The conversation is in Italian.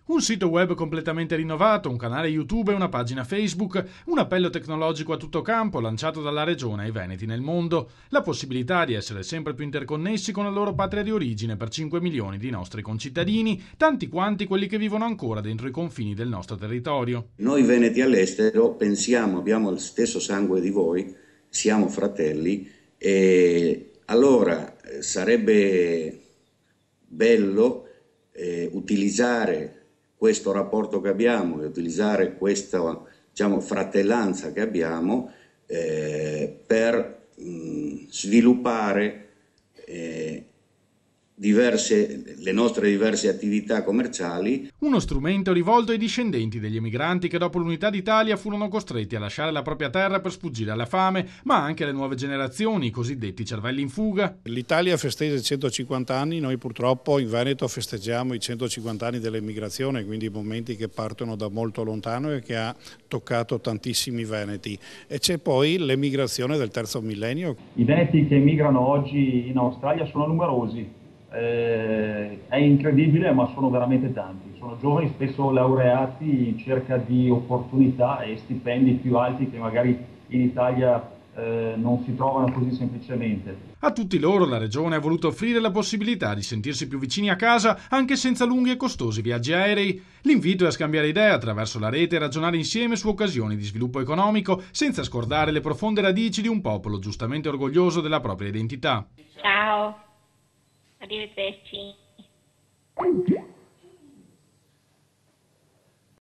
Un sito web completamente rinnovato, un canale YouTube e una pagina Facebook, un appello tecnologico a tutto campo lanciato dalla regione ai veneti nel mondo, la possibilità di essere sempre più interconnessi con la loro patria di origine per 5 milioni di nostri concittadini, tanti quanti quelli che vivono ancora dentro i confini del nostro territorio. Noi veneti all'estero pensiamo, abbiamo il stesso sangue di voi, siamo fratelli e allora sarebbe bello utilizzare questo rapporto che abbiamo e utilizzare questa, diciamo, fratellanza che abbiamo per sviluppare le nostre diverse attività commerciali. Uno strumento rivolto ai discendenti degli emigranti che dopo l'unità d'Italia furono costretti a lasciare la propria terra per sfuggire alla fame, ma anche alle nuove generazioni, i cosiddetti cervelli in fuga. L'Italia festeggia i 150 anni, noi purtroppo in Veneto festeggiamo i 150 anni dell'emigrazione, quindi momenti che partono da molto lontano e che ha toccato tantissimi veneti. E c'è poi l'emigrazione del terzo millennio. I veneti che emigrano oggi in Australia sono numerosi. È incredibile, ma sono veramente tanti. Sono giovani, spesso laureati in cerca di opportunità e stipendi più alti che magari in Italia non si trovano così semplicemente. A tutti loro la Regione ha voluto offrire la possibilità di sentirsi più vicini a casa anche senza lunghi e costosi viaggi aerei. L'invito è a scambiare idee attraverso la rete e ragionare insieme su occasioni di sviluppo economico senza scordare le profonde radici di un popolo giustamente orgoglioso della propria identità. Ciao, arrivederci.